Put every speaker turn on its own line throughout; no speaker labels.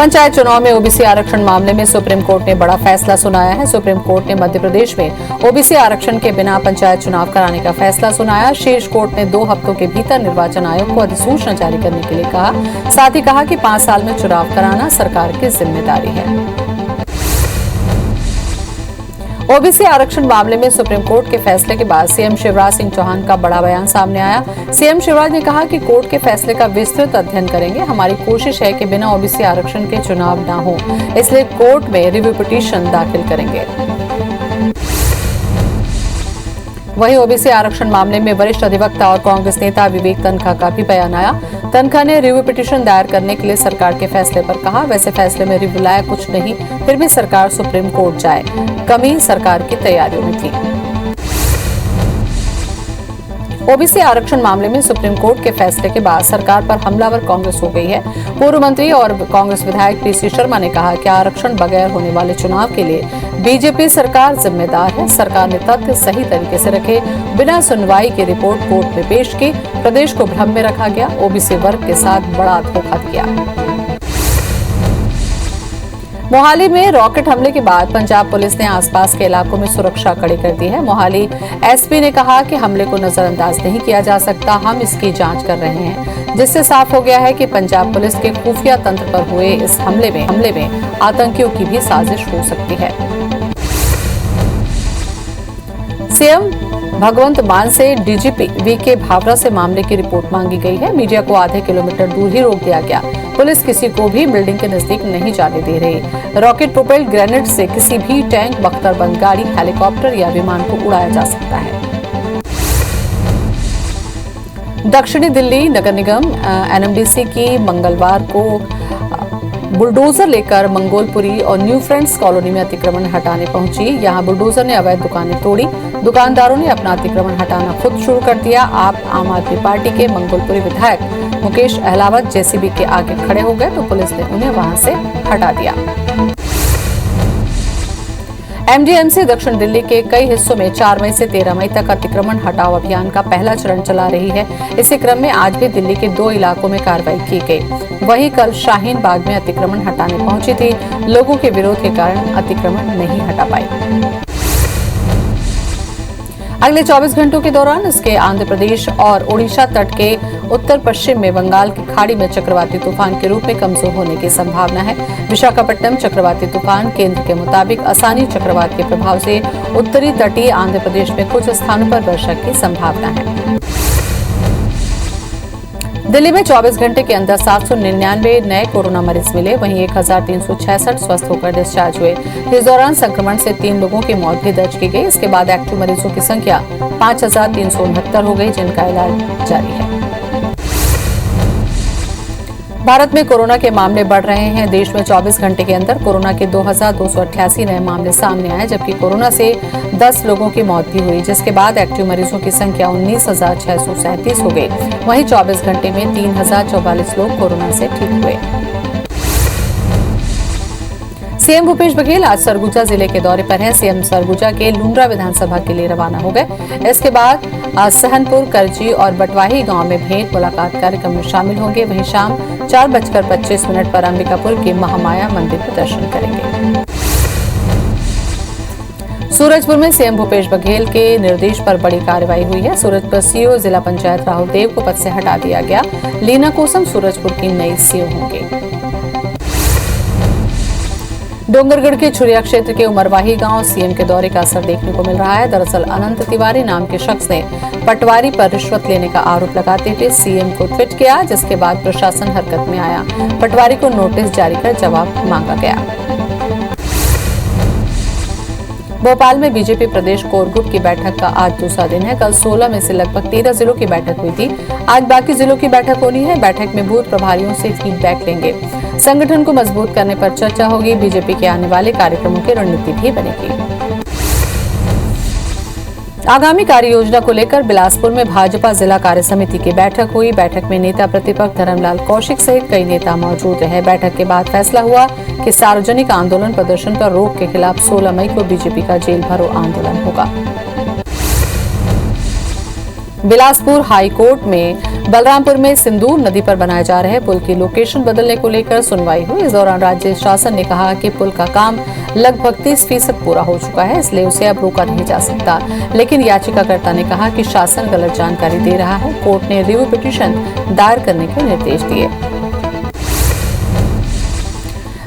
पंचायत चुनाव में ओबीसी आरक्षण मामले में सुप्रीम कोर्ट ने बड़ा फैसला सुनाया है। सुप्रीम कोर्ट ने मध्य प्रदेश में ओबीसी आरक्षण के बिना पंचायत चुनाव कराने का फैसला सुनाया। शीर्ष कोर्ट ने 2 हफ्तों के भीतर निर्वाचन आयोग को अधिसूचना जारी करने के लिए कहा। साथ ही कहा कि 5 साल में चुनाव कराना सरकार की जिम्मेदारी है। ओबीसी आरक्षण मामले में सुप्रीम कोर्ट के फैसले के बाद सीएम शिवराज सिंह चौहान का बड़ा बयान सामने आया। सीएम शिवराज ने कहा कि कोर्ट के फैसले का विस्तृत अध्ययन करेंगे। हमारी कोशिश है कि बिना ओबीसी आरक्षण के चुनाव न हो, इसलिए कोर्ट में रिव्यू पिटीशन दाखिल करेंगे। वहीं ओबीसी आरक्षण मामले में वरिष्ठ अधिवक्ता और कांग्रेस नेता विवेक तनखा का भी बयान आया। तनखा ने रिव्यू पिटीशन दायर करने के लिए सरकार के फैसले पर कहा, वैसे फैसले में रिव्यू लायक कुछ नहीं, फिर भी सरकार सुप्रीम कोर्ट जाए, कमी सरकार की तैयारियों में थी। ओबीसी आरक्षण मामले में सुप्रीम कोर्ट के फैसले के बाद सरकार पर हमलावर कांग्रेस हो गई है। पूर्व मंत्री और कांग्रेस विधायक पीसी शर्मा ने कहा कि आरक्षण बगैर होने वाले चुनाव के लिए बीजेपी सरकार जिम्मेदार है। सरकार ने तथ्य सही तरीके से रखे, बिना सुनवाई की रिपोर्ट कोर्ट में पेश की, प्रदेश को भ्रम में रखा गया, ओबीसी वर्ग के साथ बड़ा धोखा किया। मोहाली में रॉकेट हमले के बाद पंजाब पुलिस ने आसपास के इलाकों में सुरक्षा कड़ी कर दी है। मोहाली एसपी ने कहा कि हमले को नजरअंदाज नहीं किया जा सकता, हम इसकी जांच कर रहे हैं, जिससे साफ हो गया है कि पंजाब पुलिस के खुफिया तंत्र पर हुए इस हमले में आतंकियों की भी साजिश हो सकती है। सीएम भगवंत मान से डीजीपी वीके भावरा से मामले की रिपोर्ट मांगी गई है। मीडिया को आधे किलोमीटर दूर ही रोक दिया गया। पुलिस किसी को भी बिल्डिंग के नजदीक नहीं जाने दे रही। रॉकेट प्रोपेल्ड ग्रेनेड से किसी भी टैंक, बख्तरबंद गाड़ी, हेलीकॉप्टर या विमान को उड़ाया जा सकता है। दक्षिणी दिल्ली नगर निगम एनएमडीसी की मंगलवार को बुलडोजर लेकर मंगोलपुरी और न्यू फ्रेंड्स कॉलोनी में अतिक्रमण हटाने पहुंची। यहां बुलडोजर ने अवैध दुकानें तोड़ी। दुकानदारों ने अपना अतिक्रमण हटाना खुद शुरू कर दिया। आम आदमी पार्टी के मंगोलपुरी विधायक मुकेश अहलावत जेसीबी के आगे खड़े हो गए तो पुलिस ने उन्हें वहां से हटा दिया। एमडीएमसी दक्षिण दिल्ली के कई हिस्सों में 4 मई से 13 मई तक अतिक्रमण हटाओ अभियान का पहला चरण चला रही है। इसी क्रम में आज भी दिल्ली के 2 इलाकों में कार्रवाई की गई। वहीं कल शाहीन बाग में अतिक्रमण हटाने पहुंची थी। लोगों के विरोध के कारण अतिक्रमण नहीं हटा पाई। अगले 24 घंटों के दौरान इसके आंध्र प्रदेश और ओडिशा तट के उत्तर पश्चिम में बंगाल की खाड़ी में चक्रवाती तूफान के रूप में कमजोर होने की संभावना है। विशाखापट्टनम चक्रवाती तूफान केंद्र के मुताबिक असानी चक्रवात के प्रभाव से उत्तरी तटीय आंध्र प्रदेश में कुछ स्थानों पर वर्षा की संभावना है। दिल्ली में 24 घंटे के अंदर 799 नए कोरोना मरीज मिले। वहीं 1366 स्वस्थ होकर डिस्चार्ज हुए। इस दौरान संक्रमण से 3 लोगों की मौत भी दर्ज की गई। इसके बाद एक्टिव मरीजों की संख्या 5369 हो गई, जिनका इलाज जारी है। भारत में कोरोना के मामले बढ़ रहे हैं। देश में 24 घंटे के अंदर कोरोना के 2288 नए मामले सामने आए, जबकि कोरोना से 10 लोगों की मौत भी हुई, जिसके बाद एक्टिव मरीजों की संख्या 19,637 हो गई। वहीं 24 घंटे में 3,044 लोग कोरोना से ठीक हुए। सीएम भूपेश बघेल आज सरगुजा जिले के दौरे पर हैं। सीएम सरगुजा के लुंड्रा विधानसभा के लिए रवाना हो गए। इसके बाद आज सहनपुर, करजी और बटवाही गांव में भेंट मुलाकात कार्यक्रम में शामिल होंगे। वहीं शाम 4:25 पर अंबिकापुर के महामाया मंदिर में दर्शन करेंगे। सूरजपुर में सीएम भूपेश बघेल के निर्देश पर बड़ी कार्रवाई हुई है। सूरजपुर सीओ जिला पंचायत राहुल देव को पद से हटा दिया गया। लीना कोसम सूरजपुर की नई सीओ होंगे। डोंगरगढ़ के छुरिया क्षेत्र के उमरवाही गांव सीएम के दौरे का असर देखने को मिल रहा है। दरअसल अनंत तिवारी नाम के शख्स ने पटवारी पर रिश्वत लेने का आरोप लगाते हुए सीएम को ट्वीट किया, जिसके बाद प्रशासन हरकत में आया। पटवारी को नोटिस जारी कर जवाब मांगा गया। भोपाल में बीजेपी प्रदेश कोर ग्रुप की बैठक का आज दूसरा दिन है। कल 16 में से लगभग 13 जिलों की बैठक हुई थी। आज बाकी जिलों की बैठक होनी है। बैठक में बूथ प्रभारियों से फीडबैक लेंगे। संगठन को मजबूत करने पर चर्चा होगी। बीजेपी के आने वाले कार्यक्रमों की रणनीति भी बनेगी। आगामी कार्य योजना को लेकर बिलासपुर में भाजपा जिला कार्य समिति की बैठक हुई। बैठक में नेता प्रतिपक्ष धर्मलाल कौशिक सहित कई नेता मौजूद रहे। बैठक के बाद फैसला हुआ कि सार्वजनिक आंदोलन प्रदर्शन पर रोक के खिलाफ 16 मई को बीजेपी का जेल भरो आंदोलन होगा। बिलासपुर हाई कोर्ट में बलरामपुर में सिंदूर नदी पर बनाए जा रहे पुल की लोकेशन बदलने को लेकर सुनवाई हुई। इस दौरान राज्य शासन ने कहा कि पुल का काम लगभग 30% पूरा हो चुका है, इसलिए उसे अब रोका नहीं जा सकता। लेकिन याचिकाकर्ता ने कहा कि शासन गलत जानकारी दे रहा है। कोर्ट ने रिव्यू पिटीशन दायर करने के निर्देश दिए।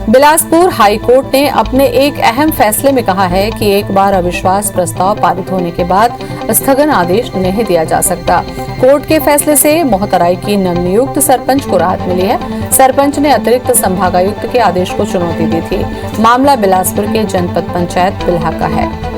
बिलासपुर हाई कोर्ट ने अपने एक अहम फैसले में कहा है कि एक बार अविश्वास प्रस्ताव पारित होने के बाद स्थगन आदेश नहीं दिया जा सकता। कोर्ट के फैसले से मोहतराई की नवनियुक्त सरपंच को राहत मिली है। सरपंच ने अतिरिक्त संभागायुक्त के आदेश को चुनौती दी थी। मामला बिलासपुर के जनपद पंचायत बिल्हा का है।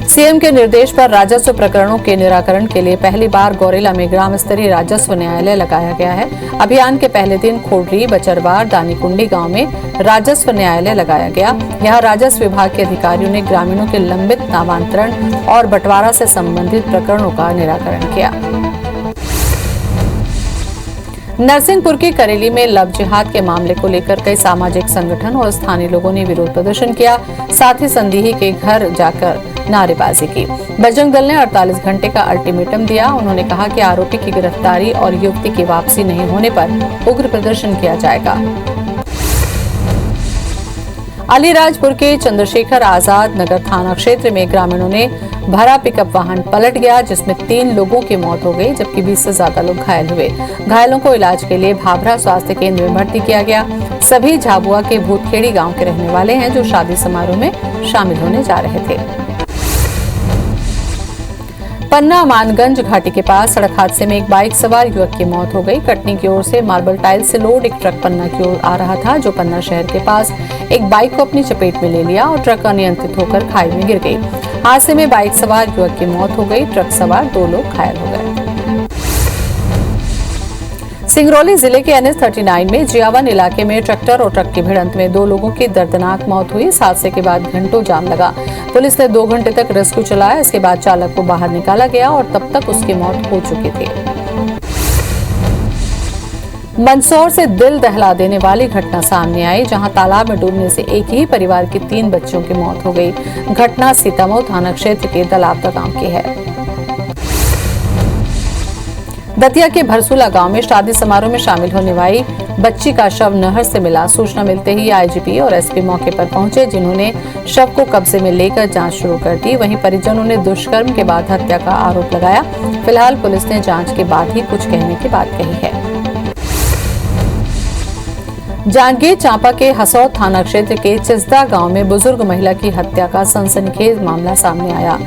सीएम के निर्देश पर राजस्व प्रकरणों के निराकरण के लिए पहली बार गौरेला में ग्राम स्तरीय राजस्व न्यायालय लगाया गया है। अभियान के पहले दिन खोडरी, बचरवार, दानीकुंडी गांव में राजस्व न्यायालय लगाया गया। यहां राजस्व विभाग के अधिकारियों ने ग्रामीणों के लंबित नामांतरण और बंटवारा से संबंधित प्रकरणों का निराकरण किया। नरसिंहपुर के करेली में लव जिहाद के मामले को लेकर कई सामाजिक संगठन और स्थानीय लोगों ने विरोध प्रदर्शन किया। साथ ही संदेही के घर जाकर नारेबाजी की। बजरंग दल ने 48 घंटे का अल्टीमेटम दिया। उन्होंने कहा कि आरोपी की गिरफ्तारी और युवती की वापसी नहीं होने पर उग्र प्रदर्शन किया जाएगा। अलीराजपुर के चंद्रशेखर आजाद नगर थाना क्षेत्र में ग्रामीणों ने भरा पिकअप वाहन पलट गया, जिसमें 3 लोगों की मौत हो गई, जबकि 20 से ज्यादा लोग घायल हुए। घायलों को इलाज के लिए भाभरा स्वास्थ्य केंद्र में भर्ती किया गया। सभी झाबुआ के भूतखेड़ी गांव के रहने वाले हैं, जो शादी समारोह में शामिल होने जा रहे थे। पन्ना मानगंज घाटी के पास सड़क हादसे में एक बाइक सवार युवक की मौत हो गई। कटनी की ओर से मार्बल टाइल से लोड एक ट्रक पन्ना की ओर आ रहा था, जो पन्ना शहर के पास एक बाइक को अपनी चपेट में ले लिया और ट्रक अनियंत्रित होकर खाई में गिर गई। हादसे में बाइक सवार युवक की मौत हो गई। ट्रक सवार 2 लोग घायल हो गए। सिंगरौली जिले के NH 39 में जियावन इलाके में ट्रैक्टर और ट्रक की भिड़ंत में 2 लोगों की दर्दनाक मौत हुई। इस हादसे के बाद घंटों जाम लगा। पुलिस ने 2 घंटे तक रेस्क्यू चलाया। इसके बाद चालक को बाहर निकाला गया और तब तक उसकी मौत हो चुकी थी। मंदसौर से दिल दहला देने वाली घटना सामने आई, जहां तालाब में डूबने से एक ही परिवार के 3 बच्चों की मौत हो गई। घटना सीतामऊ थाना क्षेत्र के दलावदा गांव की है। दतिया के भरसूला गांव में शादी समारोह में शामिल होने वाली बच्ची का शव नहर से मिला। सूचना मिलते ही आईजीपी और एसपी मौके पर पहुंचे, जिन्होंने शव को कब्जे में लेकर जांच शुरू कर दी। वहीं परिजनों ने दुष्कर्म के बाद हत्या का आरोप लगाया। फिलहाल पुलिस ने जांच के बाद ही कुछ कहने की बात कही है। जांजगीर चांपा के हसौद थाना क्षेत्र के चिस्दा गांव में बुजुर्ग महिला की हत्या का सनसनीखेज मामला सामने आया।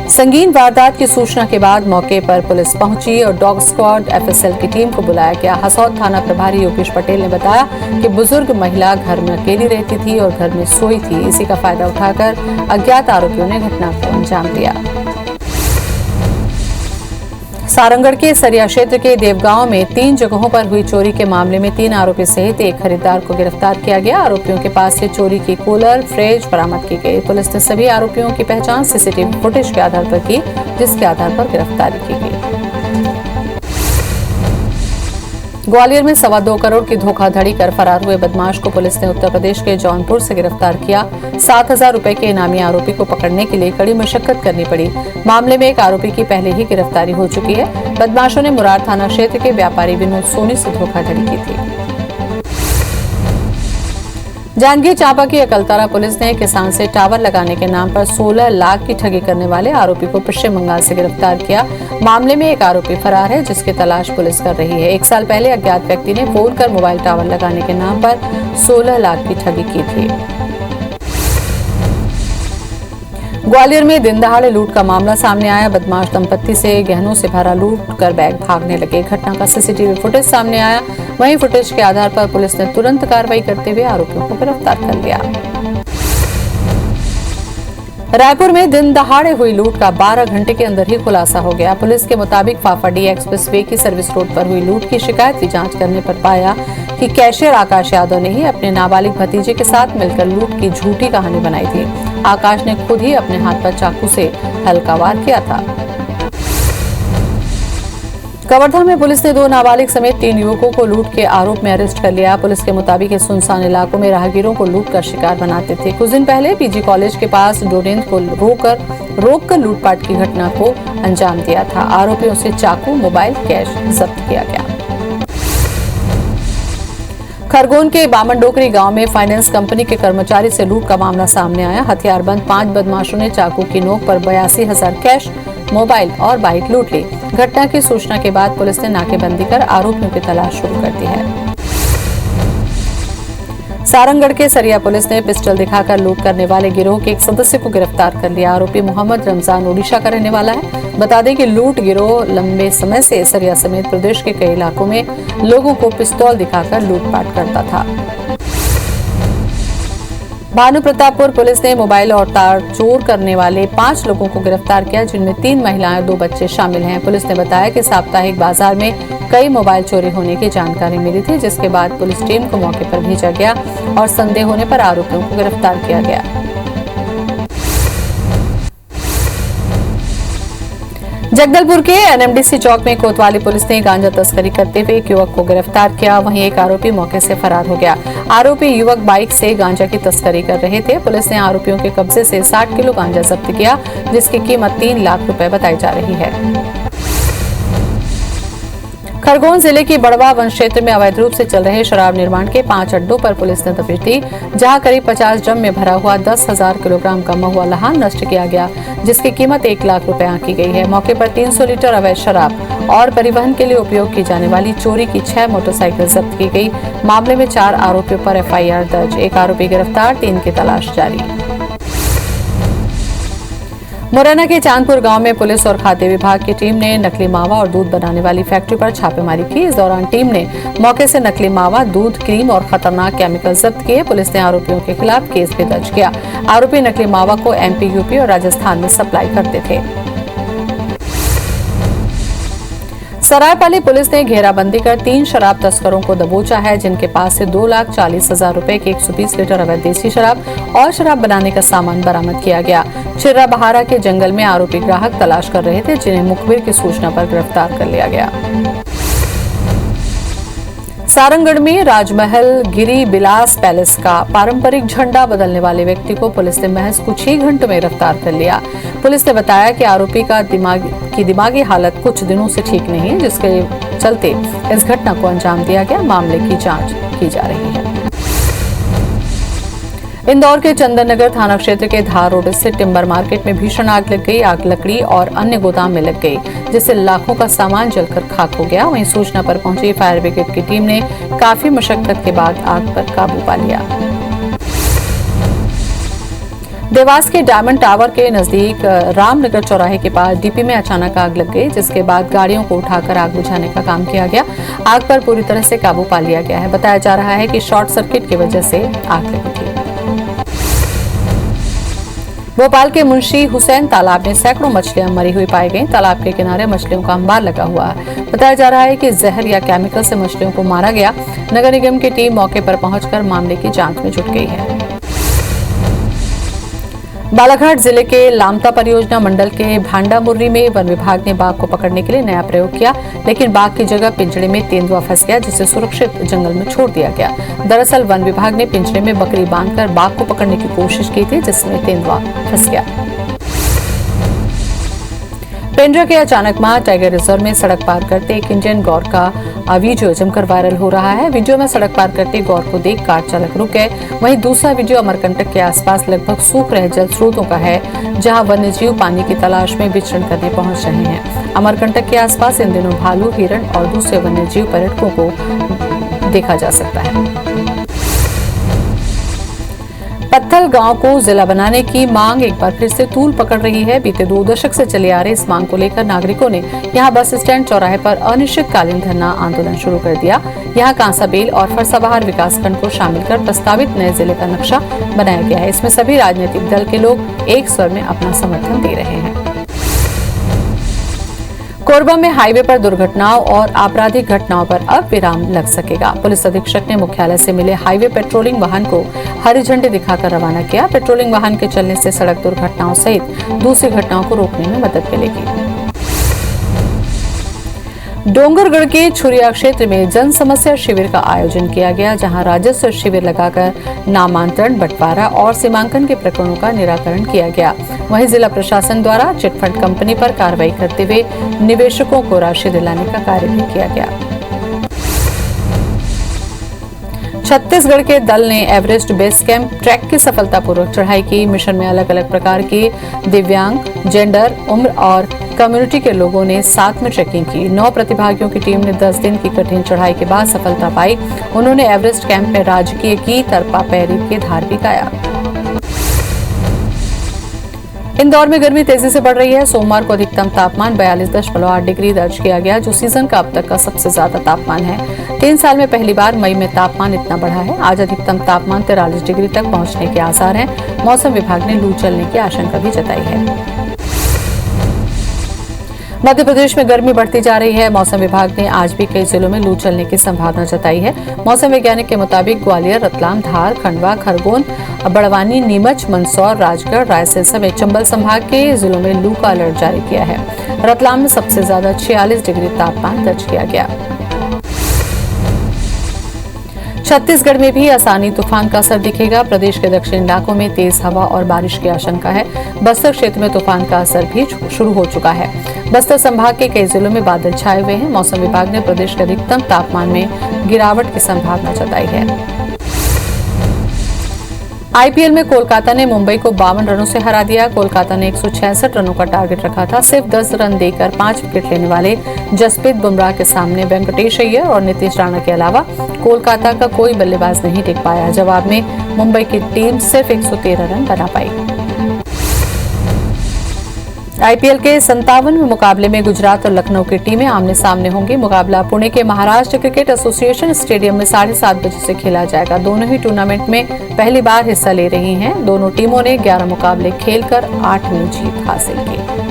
संगीन वारदात की सूचना के बाद मौके पर पुलिस पहुंची और डॉग स्क्वाड एफएसएल की टीम को बुलाया गया। हसौद थाना प्रभारी योगेश पटेल ने बताया कि बुजुर्ग महिला घर में अकेली रहती थी और घर में सोई थी। इसी का फायदा उठाकर अज्ञात आरोपियों ने घटना को अंजाम दिया। सारंगढ़ के सरिया क्षेत्र के देवगांव में 3 जगहों पर हुई चोरी के मामले में 3 आरोपी सहित एक खरीदार को गिरफ्तार किया गया। आरोपियों के पास से चोरी की कूलर, फ्रिज बरामद की गई। पुलिस ने सभी आरोपियों की पहचान सीसीटीवी फुटेज के आधार पर की, जिसके आधार पर गिरफ्तारी की गई। ग्वालियर में 2.25 करोड़ की धोखाधड़ी कर फरार हुए बदमाश को पुलिस ने उत्तर प्रदेश के जौनपुर से गिरफ्तार किया। 7,000 रुपए के इनामी आरोपी को पकड़ने के लिए कड़ी मशक्कत करनी पड़ी। मामले में एक आरोपी की पहले ही गिरफ्तारी हो चुकी है। बदमाशों ने मुरार थाना क्षेत्र के व्यापारी विनोद सोनी से धोखाधड़ी की थी। जांजगीर चांपा की अकलतरा पुलिस ने किसान से टावर लगाने के नाम पर 16 लाख की ठगी करने वाले आरोपी को पश्चिम बंगाल से गिरफ्तार किया। मामले में एक आरोपी फरार है, जिसकी तलाश पुलिस कर रही है। 1 साल पहले अज्ञात व्यक्ति ने फोन कर मोबाइल टावर लगाने के नाम पर 16 लाख की ठगी की थी। ग्वालियर में दिन दहाड़े लूट का मामला सामने आया। बदमाश दंपत्ति से गहनों से भरा लूट कर बैग भागने लगे। घटना का सीसीटीवी फुटेज सामने आया। वहीं फुटेज के आधार पर पुलिस ने तुरंत कार्रवाई करते हुए आरोपियों को गिरफ्तार कर लिया। रायपुर में दिन दहाड़े हुई लूट का 12 घंटे के अंदर ही खुलासा हो गया। पुलिस के मुताबिक फाफाडी एक्सप्रेसवे की सर्विस रोड पर हुई लूट की शिकायत की जांच करने पर पाया कि कैशियर आकाश यादव ने ही अपने नाबालिग भतीजे के साथ मिलकर लूट की झूठी कहानी बनाई थी। आकाश ने खुद ही अपने हाथ पर चाकू से हल्का वार किया था। कवर्धा में पुलिस ने 2 नाबालिग समेत 3 युवकों को लूट के आरोप में अरेस्ट कर लिया। पुलिस के मुताबिक इस सुनसान इलाकों में राहगीरों को लूट कर शिकार बनाते थे। कुछ दिन पहले पीजी कॉलेज के पास डोरेंट को रोककर लूटपाट की घटना को अंजाम दिया था। आरोपियों से चाकू, मोबाइल, कैश जब्त किया गया। खरगोन के बामनडोकरी गांव में फाइनेंस कंपनी के कर्मचारी से लूट का मामला सामने आया। हथियारबंद 5 बदमाशों ने चाकू की नोक पर 82,000 कैश, मोबाइल और बाइक लूट ली। घटना की सूचना के बाद पुलिस ने नाकेबंदी कर आरोपियों की तलाश शुरू कर दी है। सारंगगढ़ के सरिया पुलिस ने पिस्टल दिखाकर लूट करने वाले गिरोह के एक सदस्य को गिरफ्तार कर लिया। आरोपी मोहम्मद रमजान ओडिशा का रहने वाला है। बता दें कि लूट गिरोह लंबे समय से सरिया समेत प्रदेश के कई इलाकों में लोगों को पिस्तौल दिखाकर लूटपाट करता था। भानु प्रतापपुर पुलिस ने मोबाइल और तार चोर करने वाले 5 लोगों को गिरफ्तार किया, जिनमें 3 महिलाएं और 2 बच्चे शामिल हैं। पुलिस ने बताया कि साप्ताहिक बाजार में कई मोबाइल चोरी होने की जानकारी मिली थी, जिसके बाद पुलिस टीम को मौके पर भेजा गया और संदेह होने पर आरोपियों को गिरफ्तार किया गया। जगदलपुर के एनएमडीसी चौक में कोतवाली पुलिस ने गांजा तस्करी करते हुए एक युवक को गिरफ्तार किया। वहीं एक आरोपी मौके से फरार हो गया। आरोपी युवक बाइक से गांजा की तस्करी कर रहे थे। पुलिस ने आरोपियों के कब्जे से 60 किलो गांजा जब्त किया, जिसकी कीमत 3 लाख रुपए बताई जा रही है। खरगोन जिले की बड़वा वन क्षेत्र में अवैध रूप से चल रहे शराब निर्माण के 5 अड्डों पर पुलिस ने दबिश दी, जहां करीब 50 ड्रम में भरा हुआ 10,000 किलोग्राम का महुआ लहान नष्ट किया गया, जिसकी कीमत 1 लाख रुपए आंकी गई है। मौके पर 300 लीटर अवैध शराब और परिवहन के लिए उपयोग की जाने वाली चोरी की 6 मोटरसाइकिल जब्त की गई। मामले में 4 आरोपियों पर FIR दर्ज, 1 आरोपी गिरफ्तार, 3 की तलाश जारी। मुरैना के चांदपुर गांव में पुलिस और खाद्य विभाग की टीम ने नकली मावा और दूध बनाने वाली फैक्ट्री पर छापेमारी की। इस दौरान टीम ने मौके से नकली मावा, दूध, क्रीम और खतरनाक केमिकल जब्त किए। पुलिस ने आरोपियों के खिलाफ केस भी दर्ज किया। आरोपी नकली मावा को MP, UP और राजस्थान में सप्लाई करते थे। सरायपाली पुलिस ने घेराबंदी कर 3 शराब तस्करों को दबोचा है, जिनके पास से 2,40,000 रुपए की 120 लीटर अवैध देसी शराब और शराब बनाने का सामान बरामद किया गया। चिर्रा बहारा के जंगल में आरोपी ग्राहक तलाश कर रहे थे, जिन्हें मुखबिर की सूचना पर गिरफ्तार कर लिया गया। सारंगगढ़ में राजमहल गिरी बिलास पैलेस का पारंपरिक झंडा बदलने वाले व्यक्ति को पुलिस ने महज कुछ ही घंटों में गिरफ्तार कर लिया। पुलिस ने बताया कि आरोपी का दिमागी हालत कुछ दिनों से ठीक नहीं है, जिसके चलते इस घटना को अंजाम दिया गया। मामले की जांच की जा रही है। इंदौर के चंदननगर थाना क्षेत्र के धार रोड स्थित टिम्बर मार्केट में भीषण आग लग गई। आग लकड़ी और अन्य गोदाम में लग गई, जिससे लाखों का सामान जलकर खाक हो गया। वहीं सूचना पर पहुंची फायर ब्रिगेड की टीम ने काफी मशक्कत के बाद आग पर काबू पा लिया। देवास के डायमंड टावर के नजदीक रामनगर चौराहे के पास डीपी में अचानक आग लग गई, जिसके बाद गाड़ियों को उठाकर आग बुझाने का काम किया गया। आग पर पूरी तरह से काबू पा लिया गया है। बताया जा रहा है कि शॉर्ट सर्किट की वजह से आग लगी थी। भोपाल के मुंशी हुसैन तालाब में सैकड़ों मछलियां मरी हुई पाई गईं। तालाब के किनारे मछलियों का अंबार लगा हुआ है। बताया जा रहा है कि जहर या केमिकल से मछलियों को मारा गया। नगर निगम की टीम मौके पर पहुंचकर मामले की जांच में जुट गई है। बालाघाट जिले के लामता परियोजना मंडल के भांडामुर्री में वन विभाग ने बाघ को पकड़ने के लिए नया प्रयोग किया, लेकिन बाघ की जगह पिंजरे में तेंदुआ फंस गया, जिसे सुरक्षित जंगल में छोड़ दिया गया। दरअसल वन विभाग ने पिंजरे में बकरी बांधकर बाघ को पकड़ने की कोशिश की थी, जिसमें तेंदुआ फंस गया। पेंड्रा के अचानक मां टाइगर रिजर्व में सड़क पार करते एक इंडियन गौर का वीडियो जमकर वायरल हो रहा है। वीडियो में सड़क पार करते गौर को देख कार चालक रुक गए। वहीं दूसरा वीडियो अमरकंटक के आसपास लगभग सूख रहे जल स्रोतों का है, जहां वन्यजीव पानी की तलाश में विचरण करने पहुंच रहे हैं। अमरकंटक के आसपास इन दिनों भालू, हिरण और दूसरे वन्यजीव पर्यटकों को देखा जा सकता है। पत्थल गांव को जिला बनाने की मांग एक बार फिर से तूल पकड़ रही है। बीते 2 दशक से चले आ रहे इस मांग को लेकर नागरिकों ने यहां बस स्टैंड चौराहे पर अनिश्चितकालीन धरना आंदोलन शुरू कर दिया। यहां कांसाबेल और फरसाबहार विकासखंड को शामिल कर प्रस्तावित नए जिले का नक्शा बनाया गया है। इसमें सभी राजनीतिक दल के लोग एक स्वर में अपना समर्थन दे रहे हैं। कोरबा में हाईवे पर दुर्घटनाओं और आपराधिक घटनाओं पर अब विराम लग सकेगा। पुलिस अधीक्षक ने मुख्यालय से मिले हाईवे पेट्रोलिंग वाहन को हरी झंडी दिखाकर रवाना किया। पेट्रोलिंग वाहन के चलने से सड़क दुर्घटनाओं सहित दूसरी घटनाओं को रोकने में मदद मिलेगी। डोंगरगढ़ के छुरिया क्षेत्र में जन समस्या शिविर का आयोजन किया गया, जहां राजस्व शिविर लगाकर नामांतरण, बंटवारा और सीमांकन के प्रकरणों का निराकरण किया गया। वहीं जिला प्रशासन द्वारा चिटफंड कंपनी पर कार्रवाई करते हुए निवेशकों को राशि दिलाने का कार्य भी किया गया। छत्तीसगढ़ के दल ने एवरेस्ट बेस कैंप ट्रैक की सफलतापूर्वक चढ़ाई की। मिशन में अलग अलग प्रकार की दिव्यांग, जेंडर, उम्र और कम्युनिटी के लोगों ने साथ में ट्रैकिंग की। 9 प्रतिभागियों की टीम ने 10 दिन की कठिन चढ़ाई के बाद सफलता पाई। उन्होंने एवरेस्ट कैंप में राजकीय की तरपा पैरी के धार भी गाया। इंदौर में गर्मी तेजी से बढ़ रही है। सोमवार को अधिकतम तापमान 42.8 डिग्री दर्ज किया गया, जो सीजन का अब तक का सबसे ज्यादा तापमान है। 3 साल में पहली बार मई में तापमान इतना बढ़ा है। आज अधिकतम तापमान 43 डिग्री तक पहुंचने के आसार हैं। मौसम विभाग ने लू चलने की आशंका भी जताई है। मध्य प्रदेश में गर्मी बढ़ती जा रही है। मौसम विभाग ने आज भी कई जिलों में लू चलने की संभावना जताई है। मौसम वैज्ञानिक के मुताबिक ग्वालियर, रतलाम, धार, खंडवा, खरगोन, बड़वानी, नीमच, मंदसौर, राजगढ़, रायसेन समेत चंबल संभाग के जिलों में लू का अलर्ट जारी किया है। रतलाम में सबसे ज्यादा 46 डिग्री तापमान दर्ज किया गया। छत्तीसगढ़ में भी आसानी तूफान का असर दिखेगा। प्रदेश के दक्षिणी इलाकों में तेज हवा और बारिश की आशंका है। बस्तर क्षेत्र में तूफान का असर भी शुरू हो चुका है। बस्तर संभाग के कई जिलों में बादल छाए हुए हैं। मौसम विभाग ने प्रदेश के अधिकतम तापमान में गिरावट की संभावना जताई है। आईपीएल में कोलकाता ने मुंबई को 52 रनों से हरा दिया। कोलकाता ने 166 रनों का टारगेट रखा था। सिर्फ 10 रन देकर 5 विकेट लेने वाले जसप्रीत बुमराह के सामने वेंकटेश अय्यर और नीतीश राणा के अलावा कोलकाता का कोई बल्लेबाज नहीं टिक पाया। जवाब में मुंबई की टीम सिर्फ 113 रन बना पाई। आईपीएल के 57वें मुकाबले में गुजरात और लखनऊ की टीमें आमने सामने होंगी। मुकाबला पुणे के महाराष्ट्र क्रिकेट एसोसिएशन स्टेडियम में 7:30 बजे से खेला जाएगा। दोनों ही टूर्नामेंट में पहली बार हिस्सा ले रही हैं। दोनों टीमों ने 11 मुकाबले खेलकर 8वीं जीत हासिल की।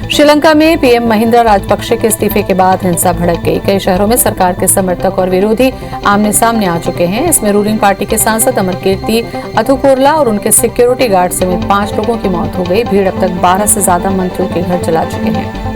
श्रीलंका में पीएम महिंद्रा राजपक्षे के इस्तीफे के बाद हिंसा भड़क गई। कई शहरों में सरकार के समर्थक और विरोधी आमने सामने आ चुके हैं। इसमें रूलिंग पार्टी के सांसद अमरकीर्ति अथुकोरला और उनके सिक्योरिटी गार्ड समेत 5 लोगों की मौत हो गई। भीड़ अब तक 12 से ज्यादा मंत्रियों के घर जला चुके हैं।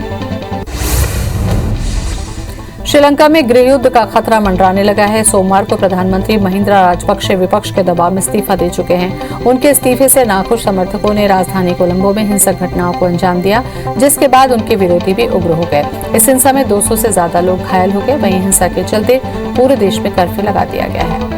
श्रीलंका में गृह युद्ध का खतरा मंडराने लगा है। सोमवार को प्रधानमंत्री महिंद्रा राजपक्षे विपक्ष के दबाव में इस्तीफा दे चुके हैं। उनके इस्तीफे से नाखुश समर्थकों ने राजधानी कोलंबो में हिंसक घटनाओं को अंजाम दिया, जिसके बाद उनके विरोधी भी उग्र हो गए। इस हिंसा में 200 से ज्यादा लोग घायल हो गए। वहीं हिंसा के चलते पूरे देश में कर्फ्यू लगा दिया गया है।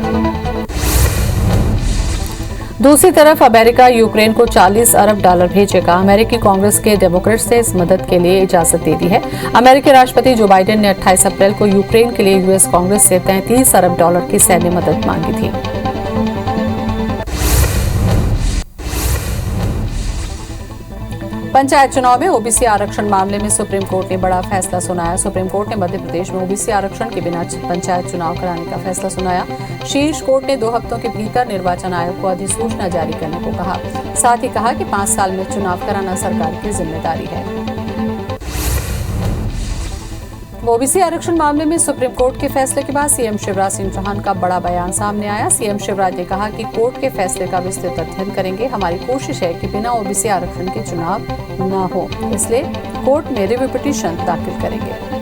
दूसरी तरफ अमेरिका यूक्रेन को $40 अरब भेजेगा। अमेरिकी कांग्रेस के डेमोक्रेट्स ने इस मदद के लिए इजाजत दे दी है। अमेरिकी राष्ट्रपति जो बाइडेन ने 28 अप्रैल को यूक्रेन के लिए यूएस कांग्रेस से $33 अरब की सैन्य मदद मांगी थी। पंचायत चुनाव में ओबीसी आरक्षण मामले में सुप्रीम कोर्ट ने बड़ा फैसला सुनाया। सुप्रीम कोर्ट ने मध्य प्रदेश में ओबीसी आरक्षण के बिना पंचायत चुनाव कराने का फैसला सुनाया। शीर्ष कोर्ट ने 2 हफ्तों के भीतर निर्वाचन आयोग को अधिसूचना जारी करने को कहा। साथ ही कहा कि 5 साल में चुनाव कराना सरकार की जिम्मेदारी है। ओबीसी आरक्षण मामले में सुप्रीम कोर्ट के फैसले के बाद सीएम शिवराज सिंह चौहान का बड़ा बयान सामने आया। सीएम शिवराज ने कहा कि कोर्ट के फैसले का विस्तृत अध्ययन करेंगे। हमारी कोशिश है कि बिना ओबीसी आरक्षण के चुनाव न हो, इसलिए कोर्ट में रिव्यू पिटीशन दाखिल करेंगे।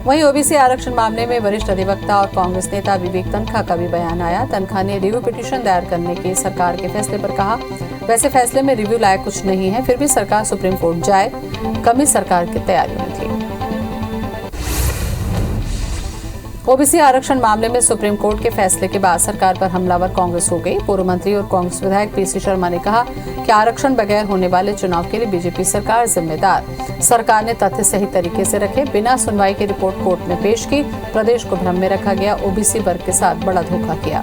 वहीं ओबीसी आरक्षण मामले में वरिष्ठ अधिवक्ता और कांग्रेस नेता विवेक तनखा का भी बयान आया। तनखा ने रिव्यू पिटीशन दायर करने के सरकार के फैसले पर कहा, वैसे फैसले में रिव्यू लायक कुछ नहीं है, फिर भी सरकार सुप्रीम कोर्ट जाए, कमी सरकार की तैयारी में थी। ओबीसी आरक्षण मामले में सुप्रीम कोर्ट के फैसले के बाद सरकार पर हमलावर कांग्रेस हो गई। पूर्व मंत्री और कांग्रेस विधायक पीसी शर्मा ने कहा कि आरक्षण बगैर होने वाले चुनाव के लिए बीजेपी सरकार जिम्मेदार। सरकार ने तथ्य सही तरीके से रखे, बिना सुनवाई की रिपोर्ट कोर्ट में पेश की, प्रदेश को भ्रम में रखा गया, ओबीसी वर्ग के साथ बड़ा धोखा किया।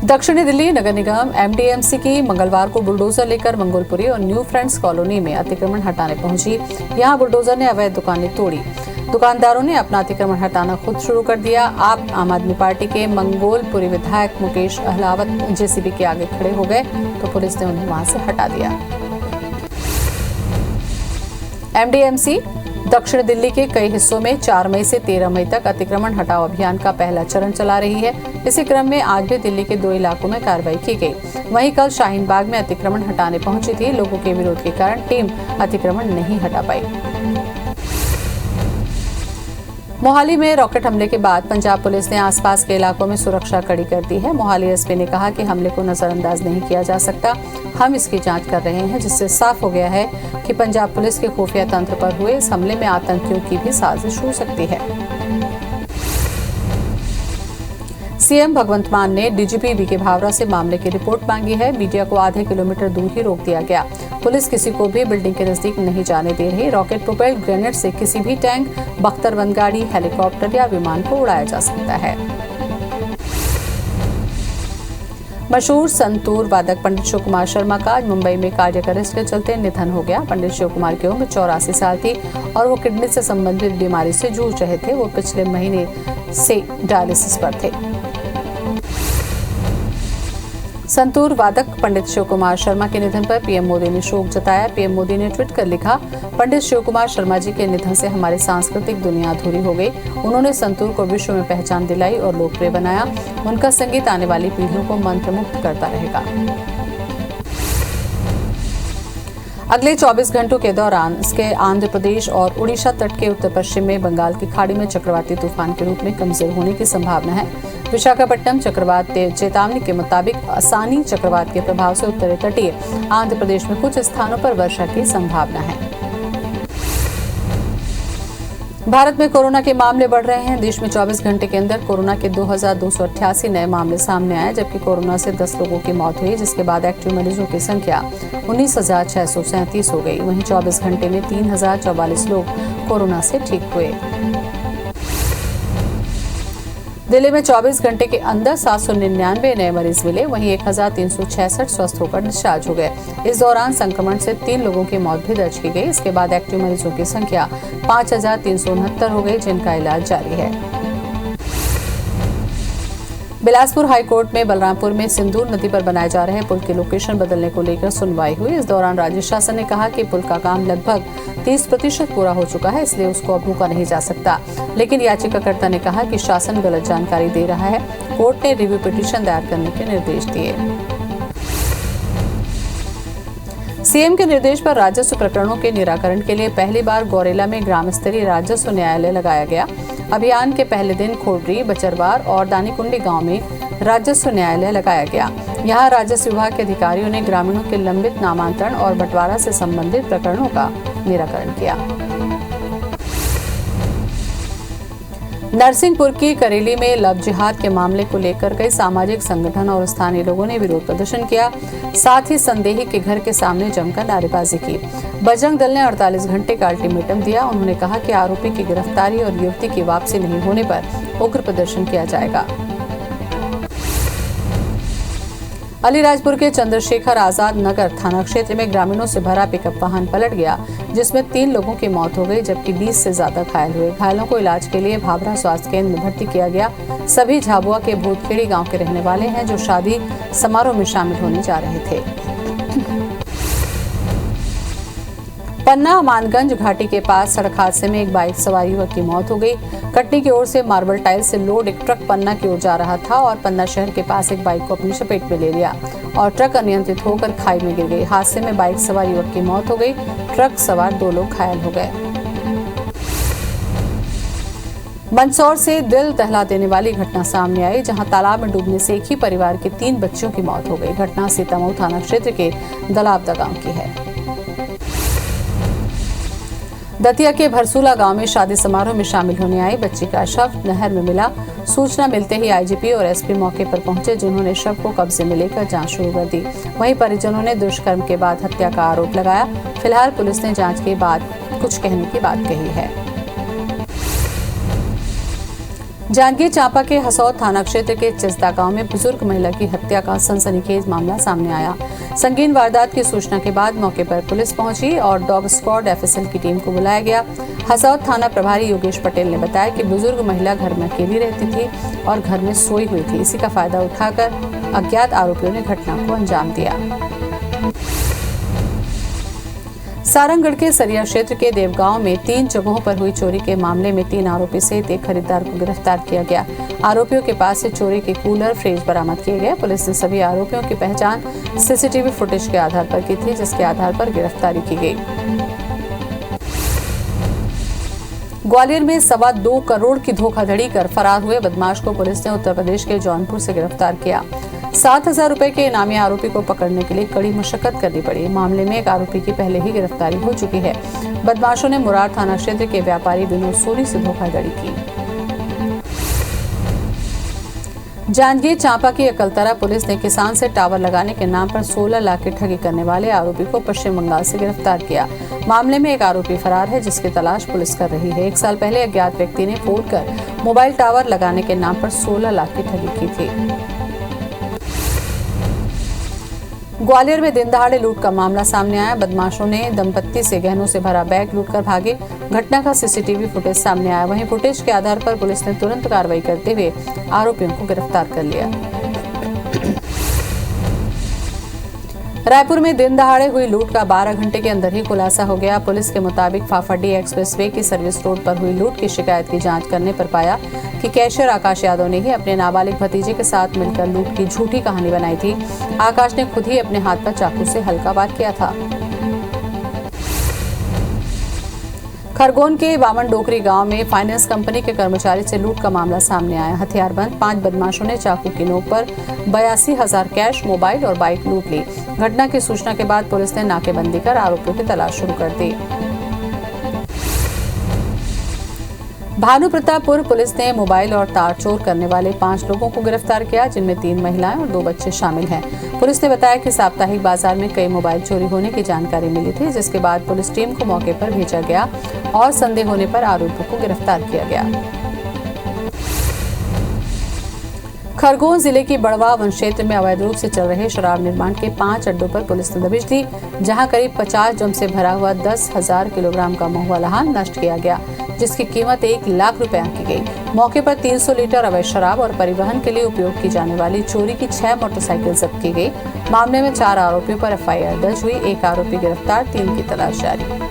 दक्षिणी दिल्ली नगर निगम एमडीएमसी की मंगलवार को बुलडोजर लेकर मंगोलपुरी और न्यू फ्रेंड्स कॉलोनी में अतिक्रमण हटाने पहुंची। यहां बुलडोजर ने अवैध दुकानें तोड़ी। दुकानदारों ने अपना अतिक्रमण हटाना खुद शुरू कर दिया। आम आदमी पार्टी के मंगोलपुरी विधायक मुकेश अहलावत जेसीबी के आगे खड़े हो गए तो पुलिस ने उन्हें वहां से हटा दिया। एमडीएमसी दक्षिण दिल्ली के कई हिस्सों में 4 मई से 13 मई तक अतिक्रमण हटाओ अभियान का पहला चरण चला रही है। इसी क्रम में आज भी दिल्ली के 2 इलाकों में कार्रवाई की गई। वहीं कल शाहीन बाग में अतिक्रमण हटाने पहुंची थी। लोगों के विरोध के कारण टीम अतिक्रमण नहीं हटा पाई। मोहाली में रॉकेट हमले के बाद पंजाब पुलिस ने आसपास के इलाकों में सुरक्षा कड़ी कर दी है। मोहाली एसपी ने कहा कि हमले को नजरअंदाज नहीं किया जा सकता। हम इसकी जांच कर रहे हैं, जिससे साफ हो गया है कि पंजाब पुलिस के खुफिया तंत्र पर हुए इस हमले में आतंकियों की भी साजिश हो सकती है। सीएम भगवंत मान ने डीजीपी वीके भावरा से मामले की रिपोर्ट मांगी है। मीडिया को आधे किलोमीटर दूर ही रोक दिया गया। पुलिस किसी को भी बिल्डिंग के नजदीक नहीं जाने दे रही। रॉकेट प्रोपेल्ड ग्रेनेड से किसी भी टैंक, बख्तरबंद गाड़ी, हेलीकॉप्टर या विमान को उड़ाया जा सकता है। मशहूर संतूर वादक पंडित शिव कुमार शर्मा का आज मुंबई में कार्डियक अरेस्ट के चलते निधन हो गया। पंडित शिव कुमार की उम्र 84 साल थी और वो किडनी से संबंधित बीमारी से जूझ रहे थे। वो पिछले महीने से डायलिसिस पर थे। संतूर वादक पंडित शिव कुमार शर्मा के निधन पर पीएम मोदी ने शोक जताया। पीएम मोदी ने ट्वीट कर लिखा, पंडित शिव कुमार शर्मा जी के निधन से हमारी सांस्कृतिक दुनिया अधूरी हो गई। उन्होंने संतूर को विश्व में पहचान दिलाई और लोकप्रिय बनाया। उनका संगीत आने वाली पीढ़ियों को मंत्रमुग्ध करता रहेगा। अगले 24 घंटों के दौरान इसके आंध्र प्रदेश और उड़ीसा तट के उत्तर पश्चिम में बंगाल की खाड़ी में चक्रवाती तूफान के रूप में कमजोर होने की संभावना है। विशाखापट्टनम चक्रवात चेतावनी के मुताबिक असानी चक्रवात के प्रभाव से उत्तरी तटीय आंध्र प्रदेश में कुछ स्थानों पर वर्षा की संभावना है। भारत में कोरोना के मामले बढ़ रहे हैं। देश में 24 घंटे के अंदर कोरोना के 2288 नए मामले सामने आए, जबकि कोरोना से 10 लोगों की मौत हुई, जिसके बाद एक्टिव मरीजों की संख्या 19,637 हो गई। वहीं 24 घंटे में 3,044 लोग कोरोना से ठीक हुए। दिल्ली में 24 घंटे के अंदर 799 नए मरीज मिले। वहीं 1,366 स्वस्थ होकर डिस्चार्ज हो गए। इस दौरान संक्रमण से 3 लोगों की मौत भी दर्ज की गई। इसके बाद एक्टिव मरीजों की संख्या 5,369 हो गई, जिनका इलाज जारी है। बिलासपुर हाईकोर्ट में बलरामपुर में सिंदूर नदी पर बनाए जा रहे पुल की लोकेशन बदलने को लेकर सुनवाई हुई। इस दौरान राज्य शासन ने कहा कि पुल का काम लगभग 30% पूरा हो चुका है, इसलिए उसको अब रोका नहीं जा सकता। लेकिन याचिकाकर्ता ने कहा कि शासन गलत जानकारी दे रहा है। कोर्ट ने रिव्यू पिटीशन दायर करने के निर्देश दिए। सीएम के निर्देश पर राजस्व प्रकरणों के निराकरण के लिए पहली बार गौरेला में ग्राम स्तरीय राजस्व न्यायालय लगाया गया। अभियान के पहले दिन खोडरी, बचरवार और दानीकुंडी गांव में राजस्व न्यायालय लगाया गया। यहां राजस्व विभाग के अधिकारियों ने ग्रामीणों के लंबित नामांतरण और बंटवारा से संबंधित प्रकरणों का निराकरण किया। नरसिंहपुर की करेली में लव जिहाद के मामले को लेकर कई सामाजिक संगठन और स्थानीय लोगों ने विरोध प्रदर्शन किया। साथ ही संदेही के घर के सामने जमकर नारेबाजी की। बजरंग दल ने 48 घंटे का अल्टीमेटम दिया। उन्होंने कहा कि आरोपी की गिरफ्तारी और युवती की वापसी नहीं होने पर उग्र प्रदर्शन किया जाएगा। अलीराजपुर के चंद्रशेखर आजाद नगर थाना क्षेत्र में ग्रामीणों से भरा पिकअप वाहन पलट गया, जिसमें 3 लोगों की मौत हो गई, जबकि 20 से ज्यादा घायल हुए। घायलों को इलाज के लिए भाभरा स्वास्थ्य केंद्र में भर्ती किया गया। सभी झाबुआ के भूतखेड़ी गांव के रहने वाले हैं, जो शादी समारोह में शामिल होने जा रहे थे। पन्ना मानगंज घाटी के पास सड़क हादसे में एक बाइक सवार युवक की मौत हो गई। कटनी की ओर से मार्बल टाइल से लोड एक ट्रक पन्ना की ओर जा रहा था और पन्ना शहर के पास एक बाइक को अपनी चपेट में ले लिया और ट्रक अनियंत्रित होकर खाई में गिर गई। हादसे में बाइक सवार युवक की मौत हो गई। ट्रक सवार 2 लोग घायल हो गए। मंदसौर से दिल दहला देने वाली घटना सामने आई, जहां तालाब में डूबने से एक ही परिवार के 3 बच्चों की मौत हो गई। घटना सीतामऊ थाना क्षेत्र के दलावदा गांव की है। दतिया के भरसूला गांव में शादी समारोह में शामिल होने आई बच्ची का शव नहर में मिला। सूचना मिलते ही आईजीपी और एसपी मौके पर पहुंचे, जिन्होंने शव को कब्जे में लेकर जांच शुरू कर दी। वहीं परिजनों ने दुष्कर्म के बाद हत्या का आरोप लगाया। फिलहाल पुलिस ने जांच के बाद कुछ कहने की बात कही है। जांजगीर चांपा के हसौद थाना क्षेत्र के चिस्ता गांव में बुजुर्ग महिला की हत्या का सनसनीखेज मामला सामने आया। संगीन वारदात की सूचना के बाद मौके पर पुलिस पहुंची और डॉग स्क्वाड एफएसएल की टीम को बुलाया गया। हसौद थाना प्रभारी योगेश पटेल ने बताया कि बुजुर्ग महिला घर में अकेली रहती थी और घर में सोई हुई थी। इसी का फायदा उठाकर अज्ञात आरोपियों ने घटना को अंजाम दिया। सारंगगढ़ के सरिया क्षेत्र के देवगांव में 3 जगहों पर हुई चोरी के मामले में 3 आरोपी सहित एक खरीदार को गिरफ्तार किया गया। आरोपियों के पास से चोरी के कूलर, फ्रिज बरामद किए गए। पुलिस ने सभी आरोपियों की पहचान सीसीटीवी फुटेज के आधार पर की थी, जिसके आधार पर गिरफ्तारी की गई। ग्वालियर में 2.25 करोड़ की धोखाधड़ी कर फरार हुए बदमाश को पुलिस ने उत्तर प्रदेश के जौनपुर से गिरफ्तार किया। 7,000 रुपए के इनामी आरोपी को पकड़ने के लिए कड़ी मशक्कत करनी पड़ी। मामले में एक आरोपी की पहले ही गिरफ्तारी हो चुकी है। बदमाशों ने मुरार थाना क्षेत्र के व्यापारी विनोद सोनी से धोखाधड़ी की। जांजगीर चांपा की अकलतरा पुलिस ने किसान से टावर लगाने के नाम पर 16 लाख की ठगी करने वाले आरोपी को पश्चिम बंगाल से गिरफ्तार किया। मामले में एक आरोपी फरार है, जिसकी तलाश पुलिस कर रही है। 1 साल पहले अज्ञात व्यक्ति ने फोन कर मोबाइल टावर लगाने के नाम पर 16 लाख की ठगी की थी। ग्वालियर में दिन दहाड़े लूट का मामला सामने आया। बदमाशों ने दंपत्ति से गहनों से भरा बैग लूटकर भागे। घटना का सीसीटीवी फुटेज सामने आया। वहीं फुटेज के आधार पर पुलिस ने तुरंत कार्रवाई करते हुए आरोपियों को गिरफ्तार कर लिया। रायपुर में दिन दहाड़े हुई लूट का 12 घंटे के अंदर ही खुलासा हो गया। पुलिस के मुताबिक फाफाडीह एक्सप्रेसवे की सर्विस रोड पर हुई लूट की शिकायत की जांच करने पर पाया कि कैशियर आकाश यादव ने ही अपने नाबालिग भतीजे के साथ मिलकर लूट की झूठी कहानी बनाई थी। आकाश ने खुद ही अपने हाथ पर चाकू से हल्का वार किया था। खरगोन के बामन डोकरी गांव में फाइनेंस कंपनी के कर्मचारी से लूट का मामला सामने आया। हथियारबंद 5 बदमाशों ने चाकू की नोक पर 82,000 कैश, मोबाइल और बाइक लूट ली। घटना की सूचना के बाद पुलिस ने नाकेबंदी कर आरोपियों की तलाश शुरू कर दी। भानु प्रतापपुर पुलिस ने मोबाइल और तार चोर करने वाले 5 लोगों को गिरफ्तार किया, जिनमें 3 महिलाएं और 2 बच्चे शामिल हैं। पुलिस ने बताया कि साप्ताहिक बाजार में कई मोबाइल चोरी होने की जानकारी मिली थी, जिसके बाद पुलिस टीम को मौके पर भेजा गया और संदेह होने पर आरोपियों को गिरफ्तार किया गया। खरगोन जिले की बड़वा वन क्षेत्र में अवैध रूप से चल रहे शराब निर्माण के 5 अड्डों पर पुलिस ने दबिश दी, जहां करीब 50 ड्रम से भरा हुआ 10,000 किलोग्राम का महुआ लहान नष्ट किया गया, जिसकी कीमत 1 लाख रुपए आंकी गई। मौके पर 300 लीटर अवैध शराब और परिवहन के लिए उपयोग की जाने वाली चोरी की 6 मोटरसाइकिल जब्त की गई। मामले में 4 आरोपियों पर FIR दर्ज हुई। 1 आरोपी गिरफ्तार, 3 की तलाश जारी।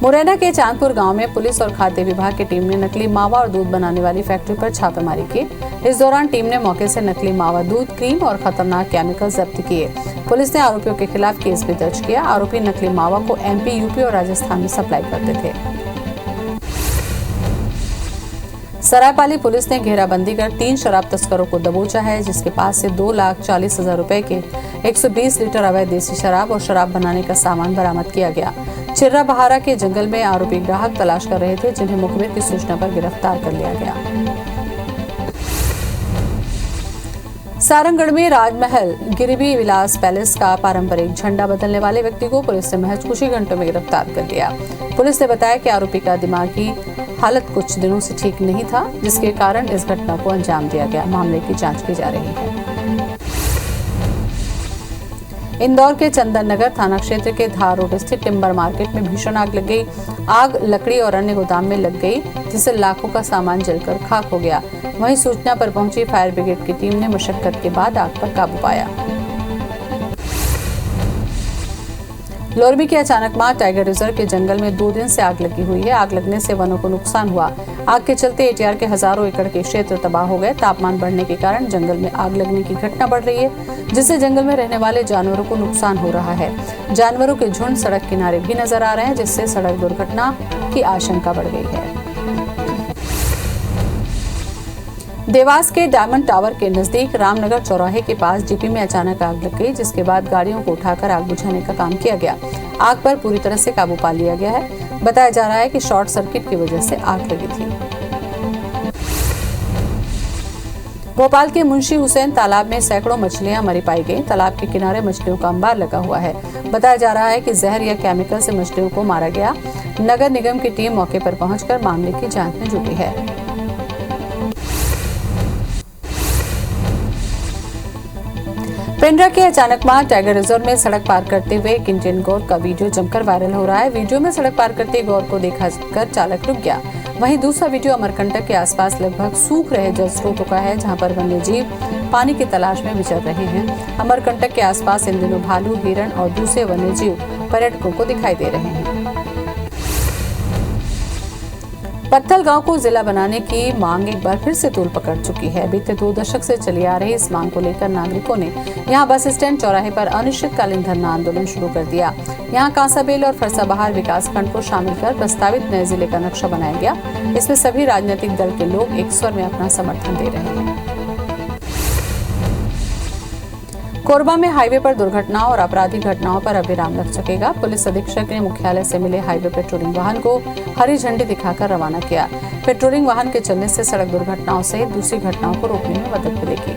मुरैना के चांदपुर गांव में पुलिस और खाद्य विभाग की टीम ने नकली मावा और दूध बनाने वाली फैक्ट्री पर छापेमारी की। इस दौरान टीम ने मौके से नकली मावा दूध, क्रीम और खतरनाक केमिकल जब्त किए। पुलिस ने आरोपियों के खिलाफ केस भी दर्ज किया। आरोपी नकली मावा को MP, UP और राजस्थान में सप्लाई करते थे। सरायपाली पुलिस ने घेराबंदी कर 3 शराब तस्करों को दबोचा है, जिसके पास से 2,40,000 रुपए के 120 लीटर अवैध देसी शराब और शराब बनाने का सामान बरामद किया गया। चिर्रा बहारा के जंगल में आरोपी ग्राहक तलाश कर रहे थे, जिन्हें मुखबिर की सूचना पर गिरफ्तार कर लिया गया। सारंगगढ़ में राजमहल गिरिबी विलास पैलेस का पारंपरिक झंडा बदलने वाले व्यक्ति को पुलिस ने महज कुछ ही घंटों में गिरफ्तार कर लिया। पुलिस ने बताया कि आरोपी का दिमागी हालत कुछ दिनों से ठीक नहीं था, जिसके कारण इस घटना को अंजाम दिया गया। मामले की जांच की जा रही है। इंदौर के चंदन नगर थाना क्षेत्र के धार रोड स्थित टिम्बर मार्केट में भीषण आग लग गई। आग लकड़ी और अन्य गोदाम में लग गई, जिससे लाखों का सामान जलकर खाक हो गया। वहीं सूचना पर पहुंची फायर ब्रिगेड की टीम ने मशक्कत के बाद आग पर काबू पाया। लोरबी के अचानक मां टाइगर रिजर्व के जंगल में 2 दिन से आग लगी हुई है। आग लगने से वनों को नुकसान हुआ। आग के चलते ATR के हजारों एकड़ के क्षेत्र तबाह हो गए। तापमान बढ़ने के कारण जंगल में आग लगने की घटना बढ़ रही है, जिससे जंगल में रहने वाले जानवरों को नुकसान हो रहा है। जानवरों के झुंड सड़क किनारे भी नजर आ रहे हैं, जिससे सड़क दुर्घटना की आशंका बढ़ गई है। देवास के डायमंड टावर के नजदीक रामनगर चौराहे के पास जीपी में अचानक आग लग गई, जिसके बाद गाड़ियों को उठाकर आग बुझाने का काम किया गया। आग पर पूरी तरह से काबू पा लिया गया है। बताया जा रहा है कि शॉर्ट सर्किट की वजह से आग लगी थी। भोपाल के मुंशी हुसैन तालाब में सैकड़ों मछलियां मरी पाई गई। तालाब के किनारे मछलियों का अंबार लगा हुआ है। बताया जा रहा है कि जहर या केमिकल से मछलियों को मारा गया। नगर निगम की टीम मौके पर पहुंचकर मामले की जांच में जुटी है। पेंड्रा के अचानक मां टाइगर रिजर्व में सड़क पार करते हुए एक इंडियन गौर का वीडियो जमकर वायरल हो रहा है। वीडियो में सड़क पार करते गौर को देखकर चालक रुक गया। वहीं दूसरा वीडियो अमरकंटक के आसपास लगभग सूख रहे जल स्रोतों का है, जहां पर वन्यजीव पानी की तलाश में विचर रहे हैं। अमरकंटक के आसपास इन दिनों भालू, हिरण और दूसरे वन्यजीव पर्यटकों को दिखाई दे रहे हैं। पत्थल गांव को जिला बनाने की मांग एक बार फिर से तूल पकड़ चुकी है। बीते 2 दशक से चली आ रही इस मांग को लेकर नागरिकों ने यहां बस स्टैंड चौराहे पर अनिश्चितकालीन धरना आंदोलन शुरू कर दिया। यहां कांसाबेल और फरसाबहार विकासखंड को शामिल कर प्रस्तावित नए जिले का नक्शा बनाया गया। इसमें सभी राजनीतिक दल के लोग एक स्वर में अपना समर्थन दे रहे हैं। कोरबा में हाईवे पर दुर्घटनाओं और आपराधिक घटनाओं पर अविराम लग सकेगा। पुलिस अधीक्षक ने मुख्यालय से मिले हाईवे पेट्रोलिंग वाहन को हरी झंडी दिखाकर रवाना किया। पेट्रोलिंग वाहन के चलने से सड़क दुर्घटनाओं सहित दूसरी घटनाओं को रोकने में मदद मिलेगी।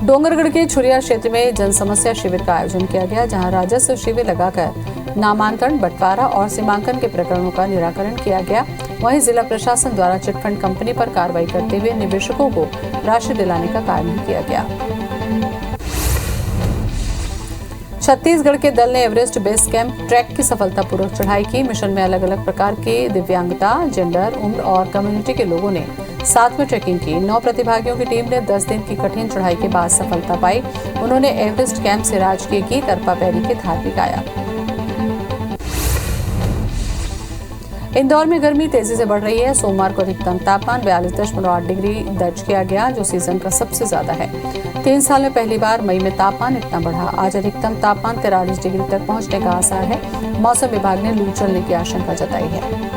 डोंगरगढ़ के छुरिया क्षेत्र में जन समस्या शिविर का आयोजन किया गया, जहां राजस्व शिविर लगाकर नामांतरण, बंटवारा और सीमांकन के प्रकरणों का निराकरण किया गया। वहीं जिला प्रशासन द्वारा चिटफंड कंपनी पर कार्रवाई करते हुए निवेशकों को राशि दिलाने का कार्य भी किया गया। छत्तीसगढ़ के दल ने एवरेस्ट बेस कैंप ट्रैक की सफलतापूर्वक चढ़ाई की। मिशन में अलग अलग प्रकार के दिव्यांगता, जेंडर, उम्र और कम्युनिटी के लोगों ने साथ में ट्रैकिंग की। 9 प्रतिभागियों की टीम ने 10 दिन की कठिन चढ़ाई के बाद सफलता पाई। उन्होंने एवरेस्ट कैंप से राजकीय गीत अरपा पैरी के धार भी गाया। इंदौर में गर्मी तेजी से बढ़ रही है। सोमवार को अधिकतम तापमान 42.8 डिग्री दर्ज किया गया, जो सीजन का सबसे ज्यादा है। 3 साल में पहली बार मई में तापमान इतना बढ़ा। आज अधिकतम तापमान 43 डिग्री तक पहुंचने का आसार है। मौसम विभाग ने लू चलने की आशंका जताई है।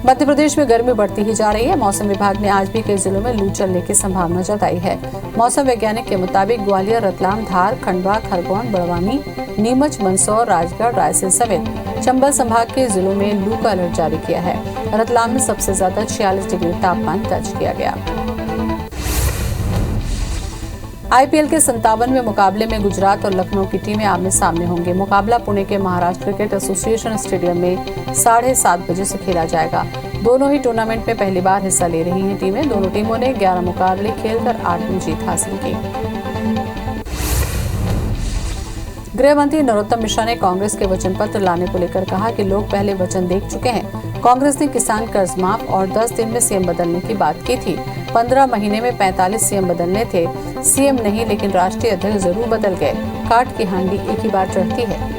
मध्य प्रदेश में गर्मी बढ़ती ही जा रही है। मौसम विभाग ने आज भी कई जिलों में लू चलने की संभावना जताई है। मौसम वैज्ञानिक के मुताबिक ग्वालियर, रतलाम, धार, खंडवा, खरगोन, बड़वानी, नीमच, मंदसौर, राजगढ़, रायसेन समेत चंबल संभाग के जिलों में लू का अलर्ट जारी किया है। रतलाम में सबसे ज्यादा 46 डिग्री तापमान दर्ज किया गया। आईपीएल के 57वें मुकाबले में गुजरात और लखनऊ की टीमें आमने सामने होंगे। मुकाबला पुणे के महाराष्ट्र क्रिकेट एसोसिएशन स्टेडियम में 7:30 बजे से खेला जाएगा। दोनों ही टूर्नामेंट में पहली बार हिस्सा ले रही हैं टीमें। दोनों टीमों ने 11 मुकाबले खेलकर 8वीं जीत हासिल की। गृह मंत्री नरोत्तम मिश्रा ने कांग्रेस के वचन पत्र लाने को लेकर कहा कि लोग पहले वचन देख चुके हैं। कांग्रेस ने किसान कर्ज माफ और 10 दिन में सीएम बदलने की बात की थी। 15 महीने में 45 सीएम बदलने थे। सीएम नहीं, लेकिन राष्ट्रीय अध्यक्ष जरूर बदल गए। काट की हांडी एक ही बार चढ़ती है।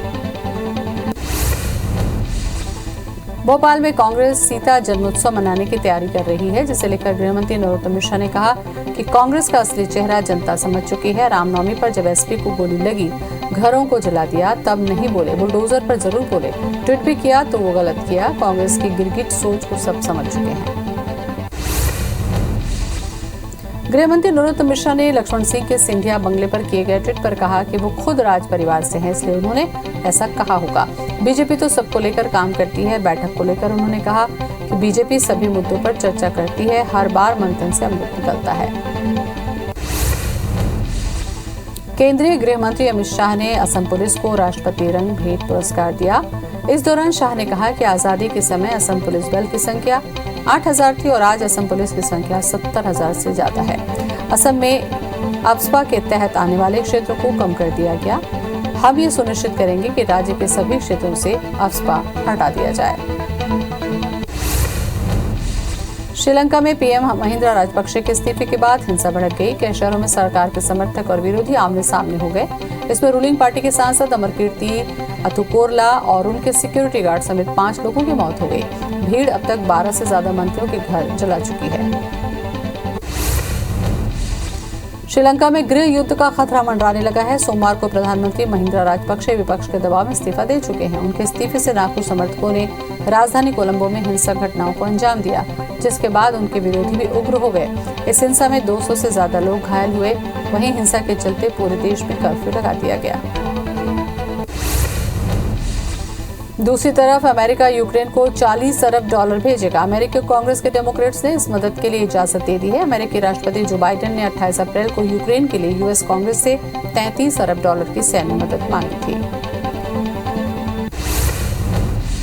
भोपाल में कांग्रेस सीता जन्मोत्सव मनाने की तैयारी कर रही है, जिसे लेकर गृह मंत्री नरोत्तम मिश्रा ने कहा कि कांग्रेस का असली चेहरा जनता समझ चुकी है। रामनवमी पर जब एसपी को गोली लगी, घरों को जला दिया, तब नहीं बोले, बुलडोजर पर जरूर बोले। ट्वीट भी किया तो वो गलत किया। कांग्रेस की गिरगिट सोच को सब समझ चुके हैं। गृह मंत्री नरोत्तम मिश्रा ने लक्ष्मण सिंह के सिंधिया बंगले पर किए गए ट्वीट पर कहा कि वो खुद राज परिवार से हैं, इसलिए उन्होंने ऐसा कहा होगा। बीजेपी तो सबको लेकर काम करती है। बैठक को लेकर उन्होंने कहा कि बीजेपी सभी मुद्दों पर चर्चा करती है। हर बार मंथन से अमृत निकलता है। केंद्रीय गृह मंत्री अमित शाह ने असम पुलिस को राष्ट्रपति रंग भेंट पुरस्कार दिया। इस दौरान शाह ने कहा कि आजादी के समय असम पुलिस बल की संख्या 8,000 थी और आज असम पुलिस की संख्या 70,000 से ज्यादा है। असम में अफ्स्पा के तहत आने वाले क्षेत्रों को कम कर दिया गया। हम ये सुनिश्चित करेंगे कि राज्य के सभी क्षेत्रों से अफ्स्पा हटा दिया जाए। श्रीलंका में पीएम महिंद्रा राजपक्षे के इस्तीफे के बाद हिंसा भड़क गई। कई शहरों में सरकार के समर्थक और विरोधी आमने सामने हो गए। इसमें रूलिंग पार्टी के सांसद अमरकीर्ति अथुकोरला और उनके सिक्योरिटी गार्ड समेत 5 लोगों की मौत हो गई। भीड़ अब तक 12 से ज्यादा मंत्रियों के घर जला चुकी है। श्रीलंका में गृह युद्ध का खतरा मंडराने लगा है। सोमवार को प्रधानमंत्री महिंद्रा राजपक्षे विपक्ष के दबाव में इस्तीफा दे चुके हैं। उनके इस्तीफे से नाखुश समर्थकों ने राजधानी कोलंबो में हिंसक घटनाओं को अंजाम दिया, जिसके बाद उनके विरोधी भी उग्र हो गए। इस हिंसा में 200 से ज्यादा लोग घायल हुए। वहीं हिंसा के चलते पूरे देश में कर्फ्यू लगा दिया गया। दूसरी तरफ अमेरिका यूक्रेन को $40 अरब भेजेगा। अमेरिकी कांग्रेस के डेमोक्रेट्स ने इस मदद के लिए इजाजत दे दी है। अमेरिकी राष्ट्रपति जो बाइडेन ने 28 अप्रैल को यूक्रेन के लिए यूएस कांग्रेस से $33 अरब की सैन्य मदद मांगी थी।